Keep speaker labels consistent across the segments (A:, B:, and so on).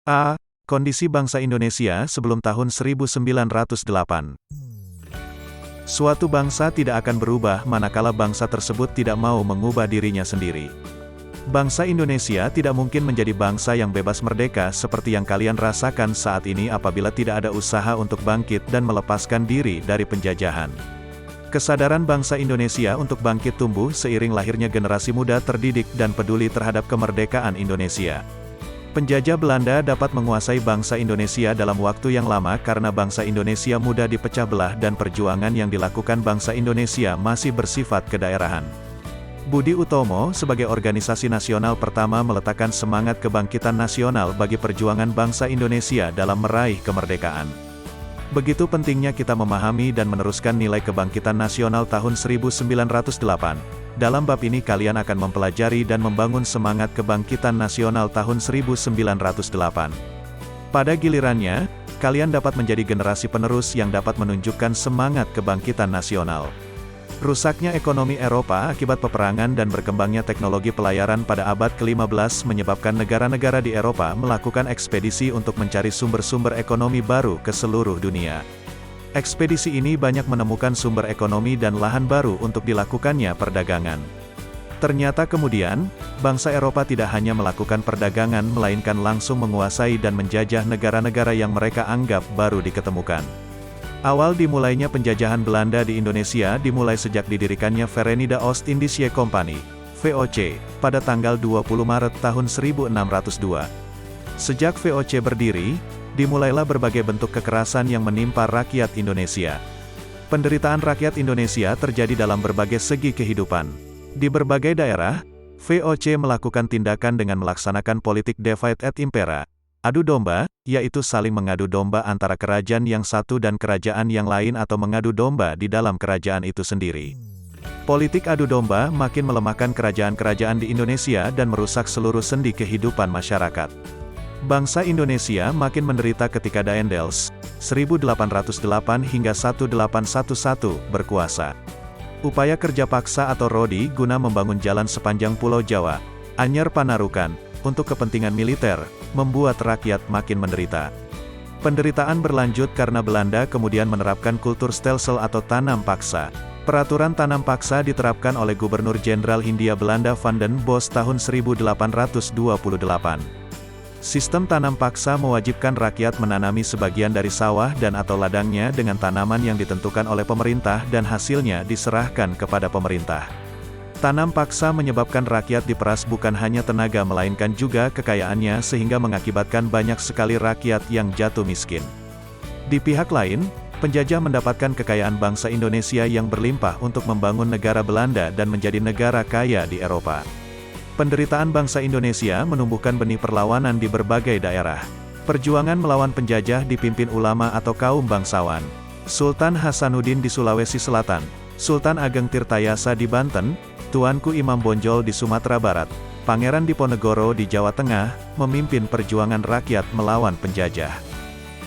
A: A. Kondisi bangsa Indonesia sebelum tahun 1908. Suatu bangsa tidak akan berubah manakala bangsa tersebut tidak mau mengubah dirinya sendiri. Bangsa Indonesia tidak mungkin menjadi bangsa yang bebas merdeka seperti yang kalian rasakan saat ini apabila tidak ada usaha untuk bangkit dan melepaskan diri dari penjajahan. Kesadaran bangsa Indonesia untuk bangkit tumbuh seiring lahirnya generasi muda terdidik dan peduli terhadap kemerdekaan Indonesia. Penjajah Belanda dapat menguasai bangsa Indonesia dalam waktu yang lama karena bangsa Indonesia mudah dipecah belah dan perjuangan yang dilakukan bangsa Indonesia masih bersifat kedaerahan. Budi Utomo sebagai organisasi nasional pertama meletakkan semangat kebangkitan nasional bagi perjuangan bangsa Indonesia dalam meraih kemerdekaan. Begitu pentingnya kita memahami dan meneruskan nilai kebangkitan nasional tahun 1908. Dalam bab ini kalian akan mempelajari dan membangun semangat kebangkitan nasional tahun 1908. Pada gilirannya, kalian dapat menjadi generasi penerus yang dapat menunjukkan semangat kebangkitan nasional. Rusaknya ekonomi Eropa akibat peperangan dan berkembangnya teknologi pelayaran pada abad ke-15 menyebabkan negara-negara di Eropa melakukan ekspedisi untuk mencari sumber-sumber ekonomi baru ke seluruh dunia. Ekspedisi ini banyak menemukan sumber ekonomi dan lahan baru untuk dilakukannya perdagangan. Ternyata kemudian, bangsa Eropa tidak hanya melakukan perdagangan melainkan langsung menguasai dan menjajah negara-negara yang mereka anggap baru diketemukan. Awal dimulainya penjajahan Belanda di Indonesia dimulai sejak didirikannya Verenigde Oost-Indische Compagnie, VOC, pada tanggal 20 Maret tahun 1602. Sejak VOC berdiri, dimulailah berbagai bentuk kekerasan yang menimpa rakyat Indonesia. Penderitaan rakyat Indonesia terjadi dalam berbagai segi kehidupan. Di berbagai daerah, VOC melakukan tindakan dengan melaksanakan politik divide et impera, adu domba, yaitu saling mengadu domba antara kerajaan yang satu dan kerajaan yang lain atau mengadu domba di dalam kerajaan itu sendiri. Politik adu domba makin melemahkan kerajaan-kerajaan di Indonesia dan merusak seluruh sendi kehidupan masyarakat. Bangsa Indonesia makin menderita ketika Daendels, 1808 hingga 1811, berkuasa. Upaya kerja paksa atau Rodi guna membangun jalan sepanjang Pulau Jawa, Anyer Panarukan, untuk kepentingan militer, membuat rakyat makin menderita. Penderitaan berlanjut karena Belanda kemudian menerapkan kultur stelsel atau tanam paksa. Peraturan tanam paksa diterapkan oleh Gubernur Jenderal Hindia Belanda Van den Bosch tahun 1828. Sistem tanam paksa mewajibkan rakyat menanami sebagian dari sawah dan atau ladangnya dengan tanaman yang ditentukan oleh pemerintah dan hasilnya diserahkan kepada pemerintah. Tanam paksa menyebabkan rakyat diperas bukan hanya tenaga melainkan juga kekayaannya sehingga mengakibatkan banyak sekali rakyat yang jatuh miskin. Di pihak lain, penjajah mendapatkan kekayaan bangsa Indonesia yang berlimpah untuk membangun negara Belanda dan menjadi negara kaya di Eropa. Penderitaan bangsa Indonesia menumbuhkan benih perlawanan di berbagai daerah. Perjuangan melawan penjajah dipimpin ulama atau kaum bangsawan. Sultan Hasanuddin di Sulawesi Selatan, Sultan Ageng Tirtayasa di Banten, Tuanku Imam Bonjol di Sumatera Barat, Pangeran Diponegoro di Jawa Tengah, memimpin perjuangan rakyat melawan penjajah.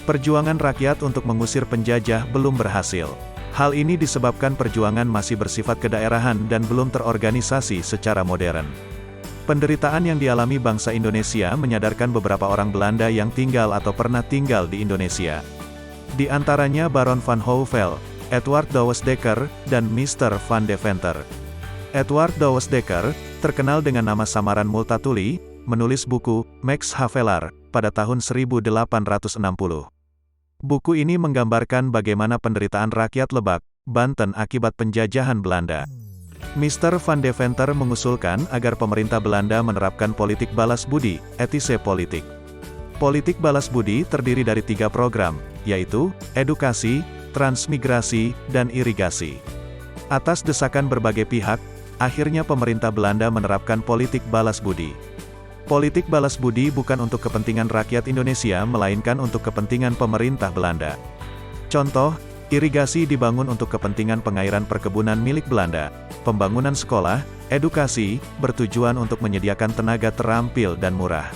A: Perjuangan rakyat untuk mengusir penjajah belum berhasil. Hal ini disebabkan perjuangan masih bersifat kedaerahan dan belum terorganisasi secara modern. Penderitaan yang dialami bangsa Indonesia menyadarkan beberapa orang Belanda yang tinggal atau pernah tinggal di Indonesia. Di antaranya Baron van Houvel, Edward Douwes Dekker, dan Mr. van Deventer. Edward Douwes Dekker, terkenal dengan nama samaran Multatuli, menulis buku Max Havelaar pada tahun 1860. Buku ini menggambarkan bagaimana penderitaan rakyat Lebak, Banten akibat penjajahan Belanda. Mr. van Deventer mengusulkan agar pemerintah Belanda menerapkan politik balas budi, etise politik. Politik balas budi terdiri dari 3 program, yaitu, edukasi, transmigrasi, dan irigasi. Atas desakan berbagai pihak, akhirnya pemerintah Belanda menerapkan politik balas budi. Politik balas budi bukan untuk kepentingan rakyat Indonesia melainkan untuk kepentingan pemerintah Belanda. Contoh, irigasi dibangun untuk kepentingan pengairan perkebunan milik Belanda. Pembangunan sekolah, edukasi, bertujuan untuk menyediakan tenaga terampil dan murah.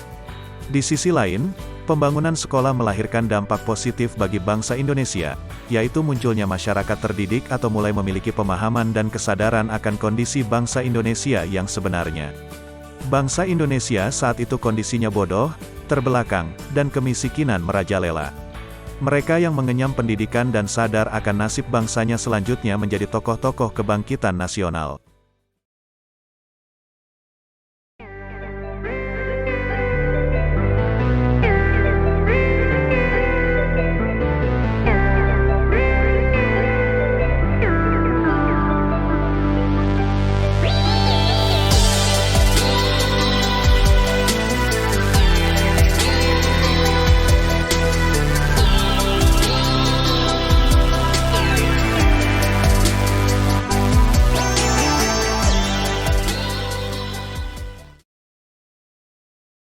A: Di sisi lain, pembangunan sekolah melahirkan dampak positif bagi bangsa Indonesia, yaitu munculnya masyarakat terdidik atau mulai memiliki pemahaman dan kesadaran akan kondisi bangsa Indonesia yang sebenarnya. Bangsa Indonesia saat itu kondisinya bodoh, keterbelakang, dan kemiskinan merajalela. Mereka yang mengenyam pendidikan dan sadar akan nasib bangsanya selanjutnya menjadi tokoh-tokoh kebangkitan nasional.